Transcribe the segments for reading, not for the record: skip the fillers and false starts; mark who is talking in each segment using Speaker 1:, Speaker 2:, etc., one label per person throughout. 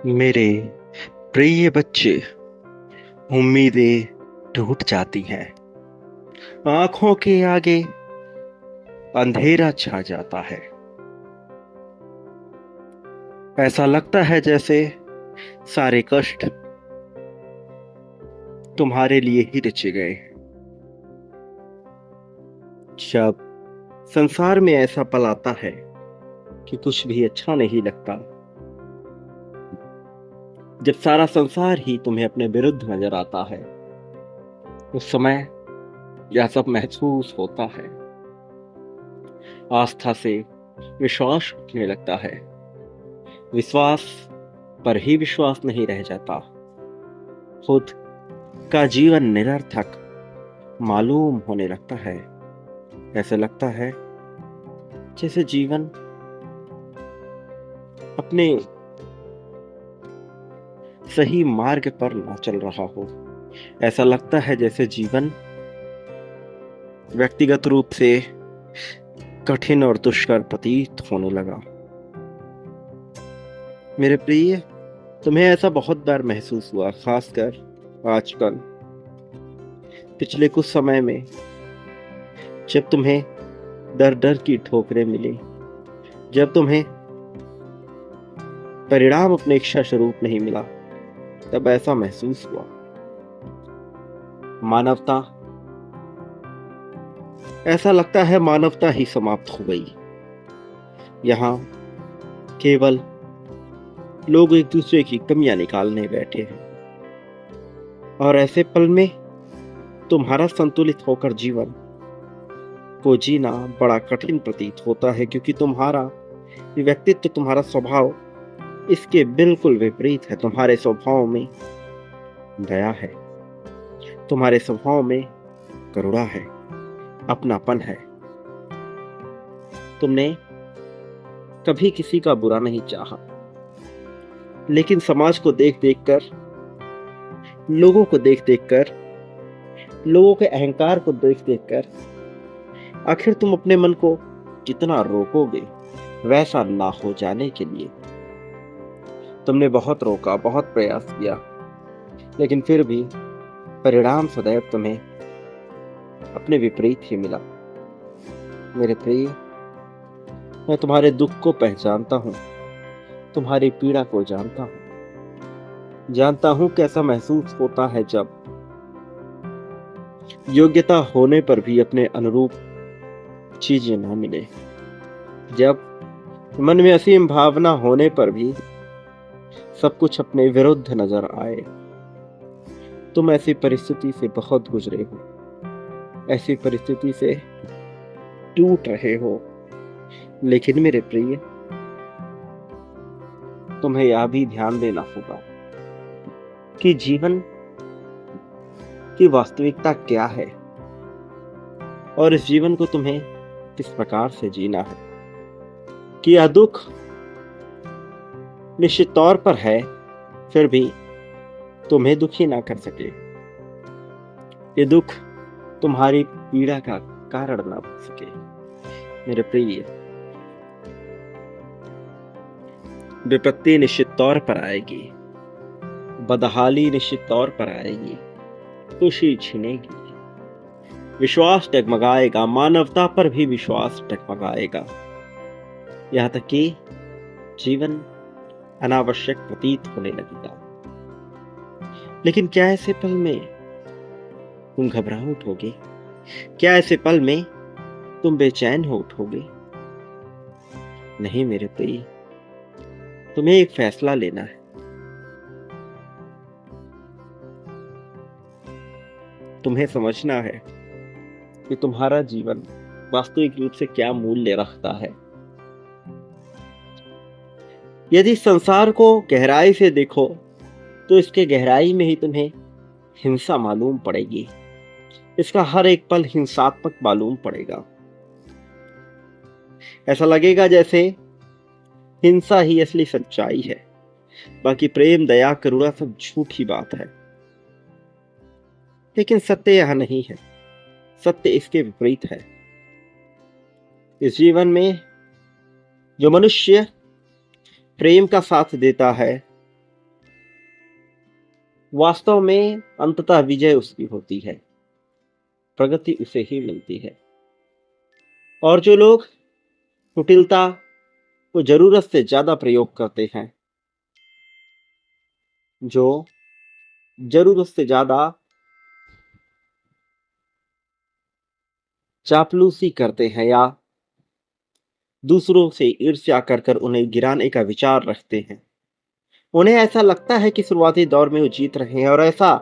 Speaker 1: मेरे प्रिय बच्चे, उम्मीदें टूट जाती हैं। आंखों के आगे अंधेरा छा जाता है। ऐसा लगता है जैसे सारे कष्ट तुम्हारे लिए ही रचे गए। जब संसार में ऐसा पल आता है कि कुछ भी अच्छा नहीं लगता, जब सारा संसार ही तुम्हें अपने विरुद्ध नजर आता है, उस समय यह सब महसूस होता है। आस्था से विश्वास उठने लगता है। विश्वास पर ही विश्वास नहीं रह जाता। खुद का जीवन निरर्थक मालूम होने लगता है। ऐसे लगता है जैसे जीवन अपने सही मार्ग पर ना चल रहा हो। ऐसा लगता है जैसे जीवन व्यक्तिगत रूप से कठिन और दुष्कर प्रतीत होने लगा। मेरे प्रिय, तुम्हें ऐसा बहुत बार महसूस हुआ, खासकर आजकल पिछले कुछ समय में, जब तुम्हें दर दर की ठोकरें मिली, जब तुम्हें परिणाम अपने इच्छा स्वरूप नहीं मिला, तब ऐसा महसूस हुआ मानवता, ऐसा लगता है मानवता ही समाप्त हो गई। यहाँ केवल लोग एक दूसरे की कमियां निकालने बैठे हैं, और ऐसे पल में तुम्हारा संतुलित होकर जीवन को जीना बड़ा कठिन प्रतीत होता है, क्योंकि तुम्हारा व्यक्तित्व, तुम्हारा स्वभाव इसके बिल्कुल विपरीत है। तुम्हारे स्वभाव में दया है, तुम्हारे स्वभाव में करुणा है, अपनापन है। तुमने कभी किसी का बुरा नहीं चाहा, लेकिन समाज को देख देख कर, लोगों को देख देख कर, लोगों के अहंकार को देख देख कर, आखिर तुम अपने मन को कितना रोकोगे वैसा ना हो जाने के लिए। तुमने बहुत रोका, बहुत प्रयास किया, लेकिन फिर भी परिणाम सदैव तुम्हें अपने विपरीत ही मिला। मेरे प्रिय, मैं तुम्हारे दुख को पहचानता हूँ, तुम्हारी पीड़ा को जानता हूँ कैसा महसूस होता है जब योग्यता होने पर भी अपने अनुरूप चीजें ना मिले, जब मन में असीम भावना होने पर भी सब कुछ अपने विरुद्ध नजर आए। तुम ऐसी परिस्थिति से बहुत गुजरे हो, ऐसी परिस्थिति से टूट रहे हो, लेकिन मेरे प्रिय, तुम्हें यह भी ध्यान देना होगा कि जीवन की वास्तविकता क्या है, और इस जीवन को तुम्हें किस प्रकार से जीना है। कि यह दुख निश्चित तौर पर है, फिर भी तुम्हें दुखी ना कर सके। ये दुख तुम्हारी पीड़ा का कारण ना बन सके। मेरे प्रिय, विपत्ति निश्चित तौर पर आएगी, बदहाली निश्चित तौर पर आएगी, खुशी छिनेगी, विश्वास डगमगाएगा, मानवता पर भी विश्वास डगमगाएगा, यहाँ तक कि जीवन अनावश्यक प्रतीत होने लगेगा। लेकिन क्या ऐसे पल में तुम घबरा उठोगे? क्या ऐसे पल में तुम बेचैन हो उठोगे? नहीं मेरे प्रिय, तुम्हें एक फैसला लेना है। तुम्हें समझना है कि तुम्हारा जीवन वास्तविक रूप से क्या मूल्य रखता है। यदि संसार को गहराई से देखो, तो इसके गहराई में ही तुम्हें हिंसा मालूम पड़ेगी। इसका हर एक पल हिंसात्मक मालूम पड़ेगा। ऐसा लगेगा जैसे हिंसा ही असली सच्चाई है, बाकी प्रेम, दया, करुणा सब झूठी बात है। लेकिन सत्य यह नहीं है, सत्य इसके विपरीत है। इस जीवन में जो मनुष्य प्रेम का साथ देता है, वास्तव में अंततः विजय उसकी होती है, प्रगति उसे ही मिलती है। और जो लोग कुटिलता को जरूरत से ज्यादा प्रयोग करते हैं, जो जरूरत से ज्यादा चापलूसी करते हैं या दूसरों से ईर्ष्या कर कर उन्हें गिराने का विचार रखते हैं, उन्हें ऐसा लगता है कि शुरुआती दौर में वो जीत रहे हैं, और ऐसा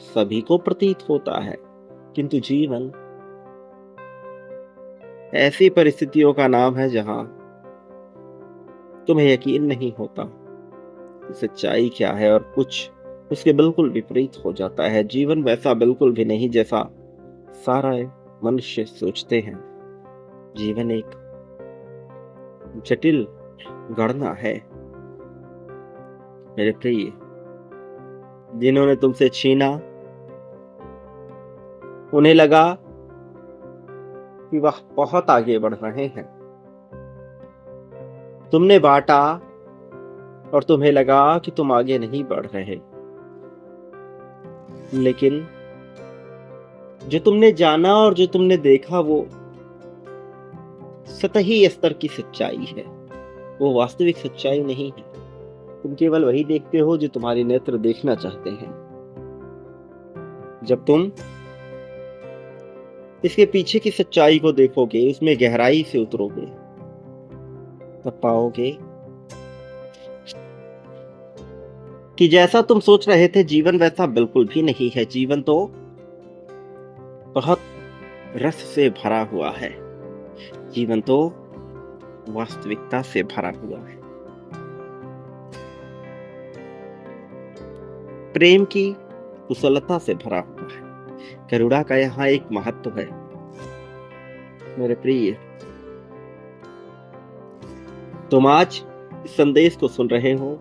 Speaker 1: सभी को प्रतीत होता है। किंतु जीवन ऐसी परिस्थितियों का नाम है जहां तुम्हें यकीन नहीं होता कि सच्चाई क्या है, और कुछ उसके बिल्कुल विपरीत हो जाता है। जीवन वैसा बिल्कुल भी नहीं जैसा सारा मनुष्य सोचते हैं। जीवन एक जटिल गणना है मेरे प्रिय। जिन्होंने तुमसे छीना, उन्हें लगा कि वह बहुत आगे बढ़ रहे हैं। तुमने बांटा और तुम्हें लगा कि तुम आगे नहीं बढ़ रहे। लेकिन जो तुमने जाना और जो तुमने देखा वो सतही स्तर की सच्चाई है, वो वास्तविक सच्चाई नहीं है। तुम केवल वही देखते हो जो तुम्हारे नेत्र देखना चाहते हैं। जब तुम इसके पीछे की सच्चाई को देखोगे, उसमें गहराई से उतरोगे, तब पाओगे कि जैसा तुम सोच रहे थे जीवन वैसा बिल्कुल भी नहीं है। जीवन तो बहुत रस से भरा हुआ है। जीवन तो वास्तविकता से भरा हुआ है। प्रेम की कुशलता से भरा हुआ है। करुणा का यहाँ एक महत्व है मेरे प्रिय। तुम आज इस संदेश को सुन रहे हो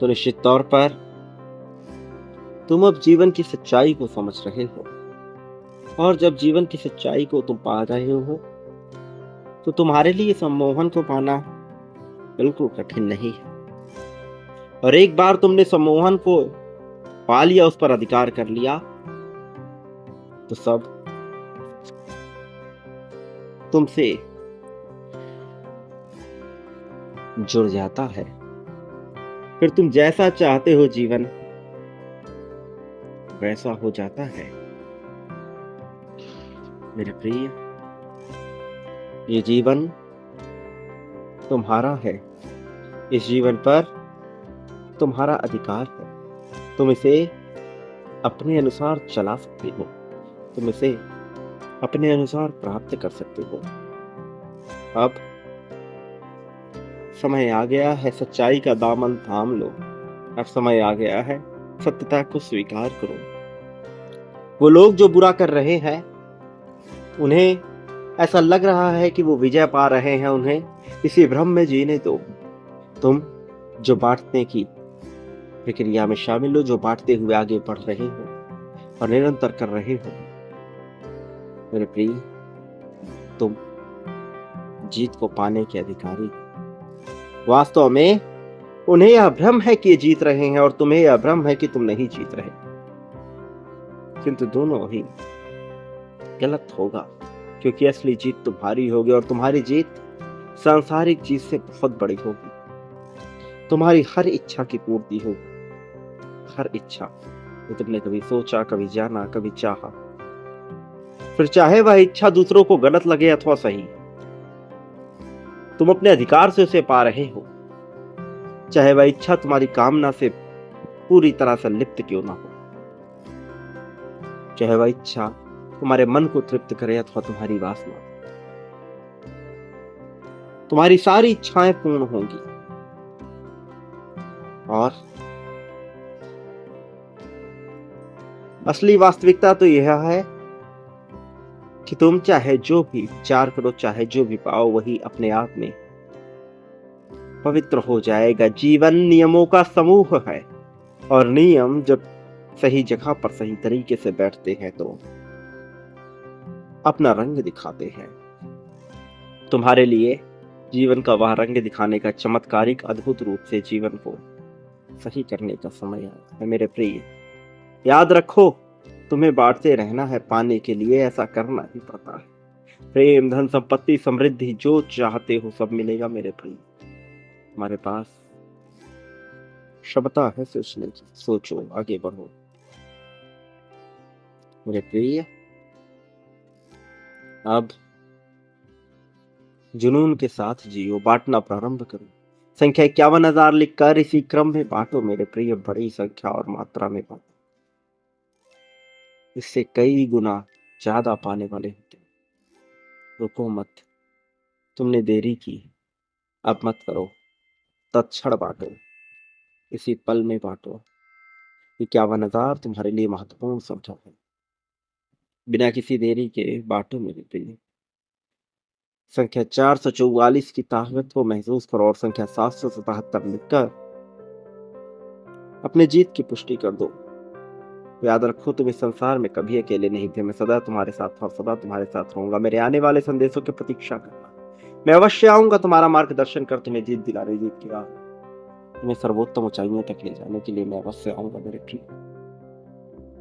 Speaker 1: तो निश्चित तौर पर तुम अब जीवन की सच्चाई को समझ रहे हो, और जब जीवन की सच्चाई को तुम पा रहे हो तो तुम्हारे लिए सम्मोहन को पाना बिल्कुल कठिन नहीं है। और एक बार तुमने सम्मोहन को पा लिया, उस पर अधिकार कर लिया, तो सब तुमसे जुड़ जाता है। फिर तुम जैसा चाहते हो जीवन वैसा हो जाता है मेरे प्रिय। ये जीवन तुम्हारा है। इस जीवन पर तुम्हारा अधिकार है। तुम इसे अपने अनुसार चला सकते हो। तुम इसे अपने अनुसार प्राप्त कर सकते हो। अब समय आ गया है, सच्चाई का दामन थाम लो। अब समय आ गया है, सत्यता को स्वीकार करो। वो लोग जो बुरा कर रहे हैं, उन्हें ऐसा लग रहा है कि वो विजय पा रहे हैं, उन्हें इसी भ्रम में जीने दो। तुम जो बांटने की प्रक्रिया में शामिल हो, जो बांटते हुए आगे बढ़ रहे हो और निरंतर कर रहे हो मेरे प्रिय, तुम जीत को पाने के अधिकारी हो। वास्तव में उन्हें यह भ्रम है कि ये जीत रहे हैं, और तुम्हें यह भ्रम है कि तुम नहीं जीत रहे। किंतु दोनों ही गलत होगा, क्योंकि असली जीत तुम्हारी होगी, और तुम्हारी जीत सांसारिक जीत से बहुत बड़ी होगी। तुम्हारी हर इच्छा की पूर्ति होगी। हर इच्छा जो तुमने कभी सोचा, कभी जाना, कभी चाहा, फिर चाहे वह इच्छा दूसरों को गलत लगे अथवा सही, तुम अपने अधिकार से उसे पा रहे हो। चाहे वह इच्छा तुम्हारी कामना से पूरी तरह से लिप्त क्यों ना हो, चाहे वह इच्छा तुम्हारे मन को तृप्त करे अथवा तुम्हारी वासना, तुम्हारी सारी इच्छाएं पूर्ण होंगी। और असली वास्तविकता तो यह है कि तुम चाहे जो भी विचार करो, चाहे जो भी पाओ, वही अपने आप में पवित्र हो जाएगा। जीवन नियमों का समूह है, और नियम जब सही जगह पर सही तरीके से बैठते हैं तो अपना रंग दिखाते हैं। तुम्हारे लिए जीवन का वह रंग दिखाने का चमत्कारिक अद्भुत रूप से जीवन को सही करने का समय आया है मेरे प्रिय। याद रखो, तुम्हें बांटते रहना है, पाने के लिए ऐसा करना ही पड़ता है। प्रेम, धन, संपत्ति, समृद्धि, जो चाहते हो सब मिलेगा मेरे प्रिय। हमारे पास क्षमता है सोचने की, सोचो, आगे बढ़ो मेरे प्रिय। अब जुनून के साथ जियो, बांटना प्रारंभ करो। संख्या 51,000 लिखकर इसी क्रम में बांटो मेरे प्रिय, बड़ी संख्या और मात्रा में बांटो, इससे कई गुना ज्यादा पाने वाले होते हैं। रुको मत, तुमने देरी की, अब मत करो, तत्क्षण बांटो, इसी पल में बांटो। 51,000 तुम्हारे लिए महत्वपूर्ण संख्या है, बिना किसी देरी के बांटो मेरे प्रिय। संख्या 444 की ताकत को महसूस करो और संख्या 777 लिखकर अपने जीत की पुष्टि कर दो। याद रखो, तुम इस संसार में कभी अकेले नहीं थे, मैं सदा तुम्हारे साथ था और सदा तुम्हारे साथ रहूंगा। मेरे आने वाले संदेशों की प्रतीक्षा करना, मैं अवश्य आऊंगा तुम्हारा मार्गदर्शन कर, तुम्हें जीत दिलाने, जीत की राह, तुम्हें सर्वोत्तम ऊंचाइयों तक ले जाने के लिए मैं अवश्य आऊंगा मेरे प्रिय।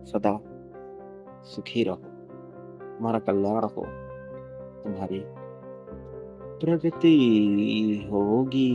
Speaker 1: सदा सुखी रहो, तुम्हारा कल्याण हो, तुम्हारी प्रगति होगी।